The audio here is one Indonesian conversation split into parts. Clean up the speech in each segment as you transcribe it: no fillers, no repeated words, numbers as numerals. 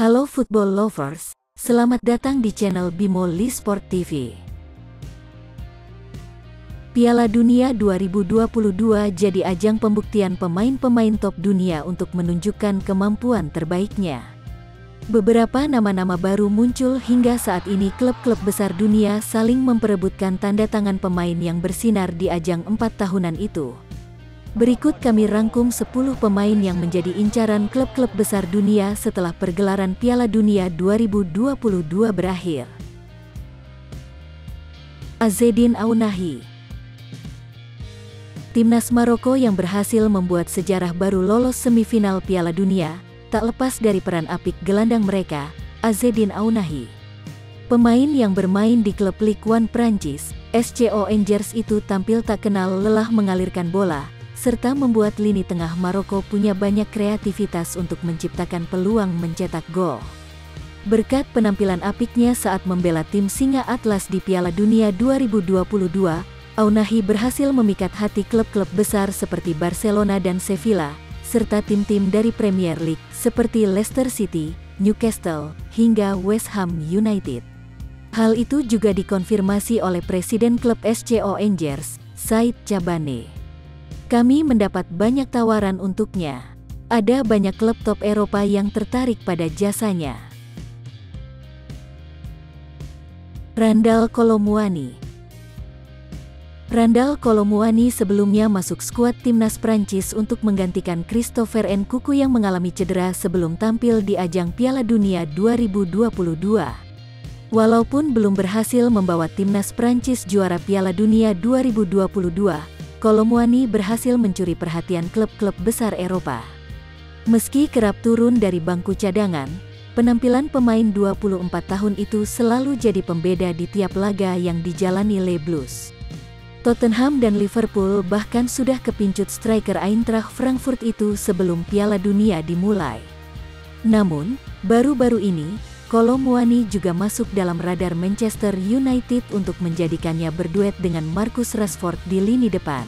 Halo football lovers, selamat datang di channel Bimo Sport TV. Piala Dunia 2022 jadi ajang pembuktian pemain-pemain top dunia untuk menunjukkan kemampuan terbaiknya. Beberapa nama-nama baru muncul hingga saat ini klub-klub besar dunia saling memperebutkan tanda tangan pemain yang bersinar di ajang 4 tahunan itu. Berikut kami rangkum 10 pemain yang menjadi incaran klub-klub besar dunia setelah pergelaran Piala Dunia 2022 berakhir. Azzedine Ounahi. Timnas Maroko yang berhasil membuat sejarah baru lolos semifinal Piala Dunia, tak lepas dari peran apik gelandang mereka, Azzedine Ounahi. Pemain yang bermain di klub Ligue 1 Prancis, SCO Angers itu tampil tak kenal lelah mengalirkan bola, serta membuat lini tengah Maroko punya banyak kreativitas untuk menciptakan peluang mencetak gol. Berkat penampilan apiknya saat membela tim Singa Atlas di Piala Dunia 2022, Ounahi berhasil memikat hati klub-klub besar seperti Barcelona dan Sevilla, serta tim-tim dari Premier League seperti Leicester City, Newcastle, hingga West Ham United. Hal itu juga dikonfirmasi oleh Presiden klub SCO Angers, Said Chabane. Kami mendapat banyak tawaran untuknya. Ada banyak klub top Eropa yang tertarik pada jasanya. Randal Kolo Muani. Randal Kolo Muani sebelumnya masuk skuad timnas Prancis untuk menggantikan Christopher Nkunku yang mengalami cedera sebelum tampil di ajang Piala Dunia 2022. Walaupun belum berhasil membawa timnas Prancis juara Piala Dunia 2022, Kolo Muani berhasil mencuri perhatian klub-klub besar Eropa. Meski kerap turun dari bangku cadangan, penampilan pemain 24 tahun itu selalu jadi pembeda di tiap laga yang dijalani Les Blues. Tottenham dan Liverpool bahkan sudah kepincut striker Eintracht Frankfurt itu sebelum Piala Dunia dimulai. Namun, baru-baru ini, Kolo Muani juga masuk dalam radar Manchester United untuk menjadikannya berduet dengan Marcus Rashford di lini depan.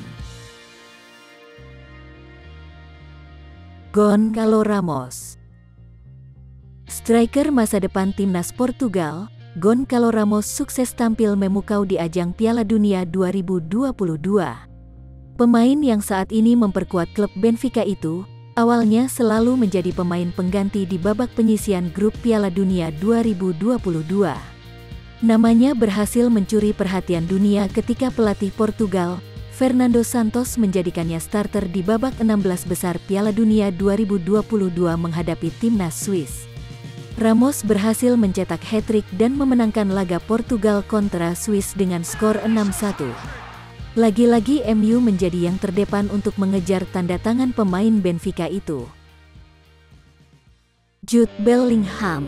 Gonçalo Ramos. Striker masa depan timnas Portugal, Gonçalo Ramos sukses tampil memukau di ajang Piala Dunia 2022. Pemain yang saat ini memperkuat klub Benfica itu, awalnya selalu menjadi pemain pengganti di babak penyisihan grup Piala Dunia 2022. Namanya berhasil mencuri perhatian dunia ketika pelatih Portugal, Fernando Santos menjadikannya starter di babak 16 besar Piala Dunia 2022 menghadapi timnas Swiss. Ramos berhasil mencetak hat-trick dan memenangkan laga Portugal kontra Swiss dengan skor 6-1. Lagi-lagi MU menjadi yang terdepan untuk mengejar tanda tangan pemain Benfica itu. Jude Bellingham.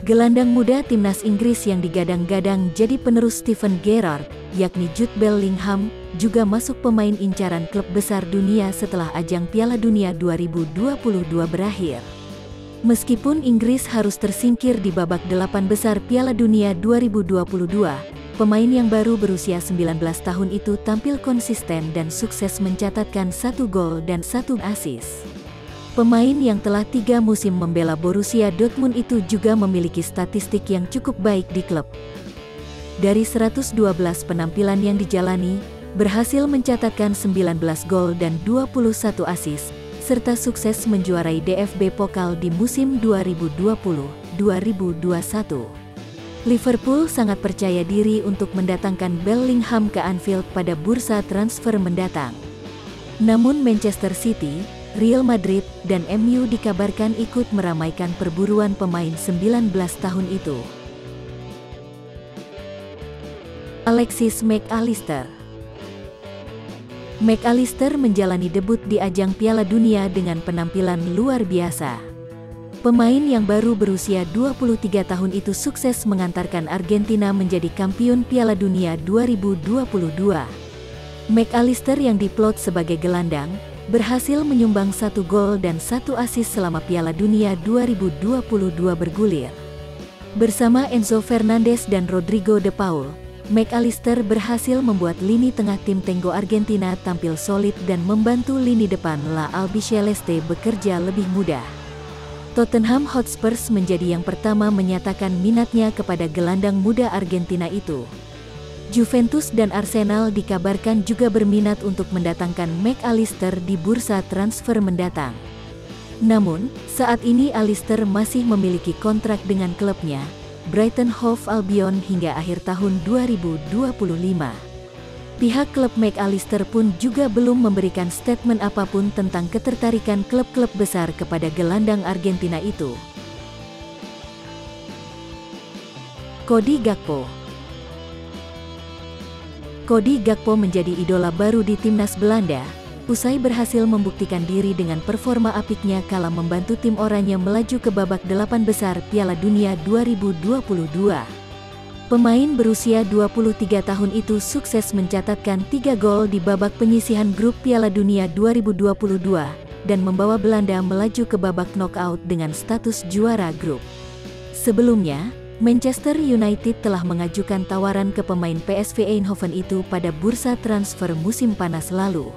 Gelandang muda timnas Inggris yang digadang-gadang jadi penerus Steven Gerrard, yakni Jude Bellingham, juga masuk pemain incaran klub besar dunia setelah ajang Piala Dunia 2022 berakhir. Meskipun Inggris harus tersingkir di babak 8 besar Piala Dunia 2022, pemain yang baru berusia 19 tahun itu tampil konsisten dan sukses mencatatkan 1 gol dan 1 assist. Pemain yang telah 3 musim membela Borussia Dortmund itu juga memiliki statistik yang cukup baik di klub. Dari 112 penampilan yang dijalani, berhasil mencatatkan 19 gol dan 21 assist, serta sukses menjuarai DFB Pokal di musim 2020-2021. Liverpool sangat percaya diri untuk mendatangkan Bellingham ke Anfield pada bursa transfer mendatang. Namun Manchester City, Real Madrid, dan MU dikabarkan ikut meramaikan perburuan pemain 19 tahun itu. Alexis Mac Allister. Mac Allister menjalani debut di ajang Piala Dunia dengan penampilan luar biasa. Pemain yang baru berusia 23 tahun itu sukses mengantarkan Argentina menjadi kampiun Piala Dunia 2022. Mac Allister yang diplot sebagai gelandang, berhasil menyumbang 1 gol dan 1 assist selama Piala Dunia 2022 bergulir. Bersama Enzo Fernandez dan Rodrigo de Paul, Mac Allister berhasil membuat lini tengah tim Tango Argentina tampil solid dan membantu lini depan La Albiceleste bekerja lebih mudah. Tottenham Hotspur menjadi yang pertama menyatakan minatnya kepada gelandang muda Argentina itu. Juventus dan Arsenal dikabarkan juga berminat untuk mendatangkan McAllister di bursa transfer mendatang. Namun, saat ini Allister masih memiliki kontrak dengan klubnya, Brighton Hove Albion hingga akhir tahun 2025. Pihak klub McAllister pun juga belum memberikan statement apapun tentang ketertarikan klub-klub besar kepada gelandang Argentina itu. Cody Gakpo. Cody Gakpo menjadi idola baru di timnas Belanda, usai berhasil membuktikan diri dengan performa apiknya kala membantu tim oranye melaju ke babak 8 besar Piala Dunia 2022. Pemain berusia 23 tahun itu sukses mencatatkan 3 gol di babak penyisihan grup Piala Dunia 2022 dan membawa Belanda melaju ke babak knockout dengan status juara grup. Sebelumnya, Manchester United telah mengajukan tawaran ke pemain PSV Eindhoven itu pada bursa transfer musim panas lalu.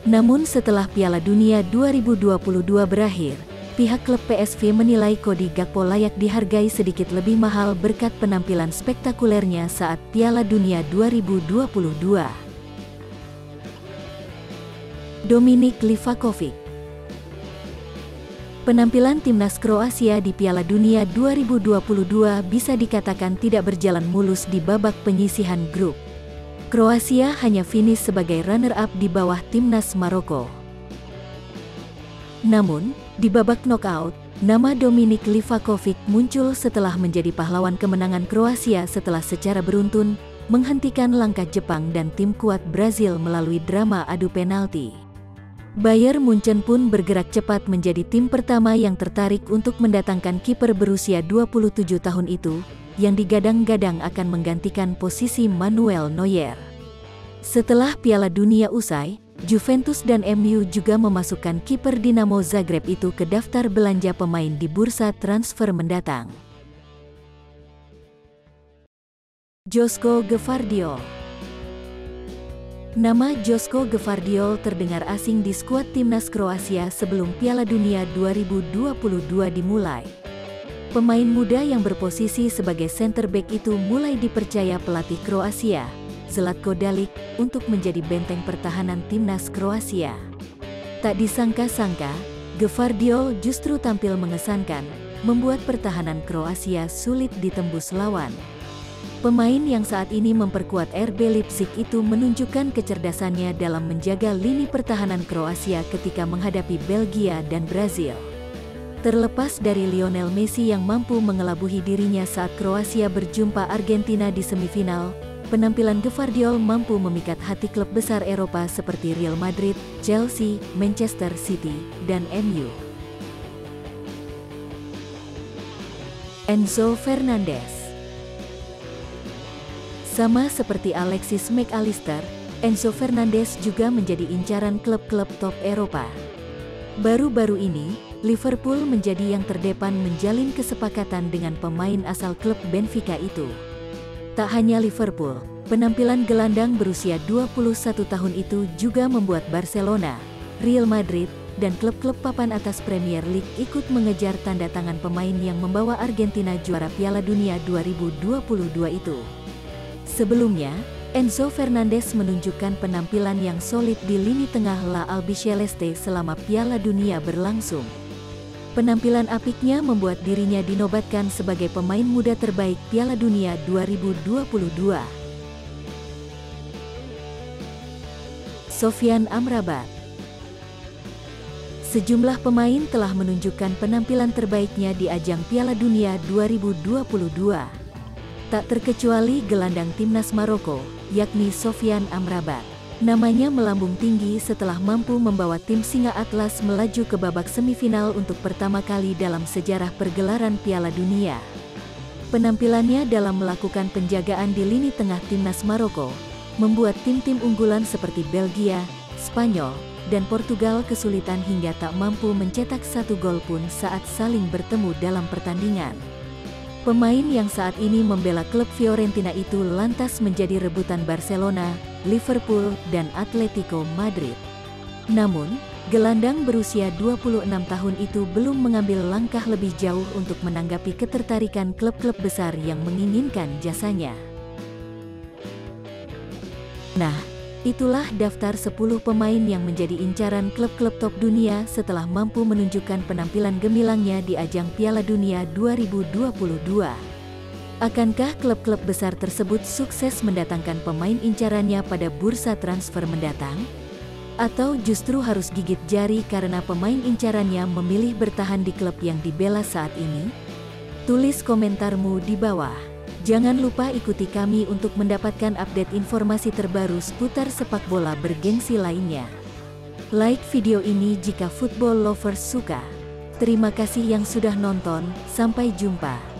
Namun setelah Piala Dunia 2022 berakhir, pihak klub PSV menilai Cody Gakpo layak dihargai sedikit lebih mahal berkat penampilan spektakulernya saat Piala Dunia 2022. Dominik Livakovic. Penampilan timnas Kroasia di Piala Dunia 2022 bisa dikatakan tidak berjalan mulus di babak penyisihan grup. Kroasia hanya finish sebagai runner-up di bawah timnas Maroko. Namun, di babak knockout, nama Dominik Livakovic muncul setelah menjadi pahlawan kemenangan Kroasia setelah secara beruntun menghentikan langkah Jepang dan tim kuat Brazil melalui drama adu penalti. Bayern Munchen pun bergerak cepat menjadi tim pertama yang tertarik untuk mendatangkan kiper berusia 27 tahun itu, yang digadang-gadang akan menggantikan posisi Manuel Neuer. Setelah Piala Dunia usai, Juventus dan MU juga memasukkan kiper Dinamo Zagreb itu ke daftar belanja pemain di bursa transfer mendatang. Joško Gvardiol. Nama Joško Gvardiol terdengar asing di skuad timnas Kroasia sebelum Piala Dunia 2022 dimulai. Pemain muda yang berposisi sebagai center back itu mulai dipercaya pelatih Kroasia, Zlatko Dalic, untuk menjadi benteng pertahanan timnas Kroasia. Tak disangka-sangka, Gvardiol justru tampil mengesankan, membuat pertahanan Kroasia sulit ditembus lawan. Pemain yang saat ini memperkuat RB Leipzig itu menunjukkan kecerdasannya dalam menjaga lini pertahanan Kroasia ketika menghadapi Belgia dan Brazil. Terlepas dari Lionel Messi yang mampu mengelabuhi dirinya saat Kroasia berjumpa Argentina di semifinal, penampilan Gvardiol mampu memikat hati klub besar Eropa seperti Real Madrid, Chelsea, Manchester City, dan MU. Enzo Fernandez. Sama seperti Alexis McAllister, Enzo Fernandez juga menjadi incaran klub-klub top Eropa. Baru-baru ini, Liverpool menjadi yang terdepan menjalin kesepakatan dengan pemain asal klub Benfica itu. Tak hanya Liverpool, penampilan gelandang berusia 21 tahun itu juga membuat Barcelona, Real Madrid, dan klub-klub papan atas Premier League ikut mengejar tanda tangan pemain yang membawa Argentina juara Piala Dunia 2022 itu. Sebelumnya, Enzo Fernandez menunjukkan penampilan yang solid di lini tengah La Albiceleste selama Piala Dunia berlangsung. Penampilan apiknya membuat dirinya dinobatkan sebagai pemain muda terbaik Piala Dunia 2022. Sofyan Amrabat. Sejumlah pemain telah menunjukkan penampilan terbaiknya di ajang Piala Dunia 2022. Tak terkecuali gelandang timnas Maroko, yakni Sofyan Amrabat. Namanya melambung tinggi setelah mampu membawa tim Singa Atlas melaju ke babak semifinal untuk pertama kali dalam sejarah pergelaran Piala Dunia. Penampilannya dalam melakukan penjagaan di lini tengah timnas Maroko membuat tim-tim unggulan seperti Belgia, Spanyol, dan Portugal kesulitan hingga tak mampu mencetak satu gol pun saat saling bertemu dalam pertandingan. Pemain yang saat ini membela klub Fiorentina itu lantas menjadi rebutan Barcelona, Liverpool, dan Atletico Madrid. Namun, Gelandang berusia 26 tahun itu belum mengambil langkah lebih jauh untuk menanggapi ketertarikan klub-klub besar yang menginginkan jasanya. Nah, itulah daftar 10 pemain yang menjadi incaran klub-klub top dunia setelah mampu menunjukkan penampilan gemilangnya di ajang Piala Dunia 2022. Akankah klub-klub besar tersebut sukses mendatangkan pemain incarannya pada bursa transfer mendatang? Atau justru harus gigit jari karena pemain incarannya memilih bertahan di klub yang dibela saat ini? Tulis komentarmu di bawah. Jangan lupa ikuti kami untuk mendapatkan update informasi terbaru seputar sepak bola bergengsi lainnya. Like video ini jika football lovers suka. Terima kasih yang sudah nonton, sampai jumpa.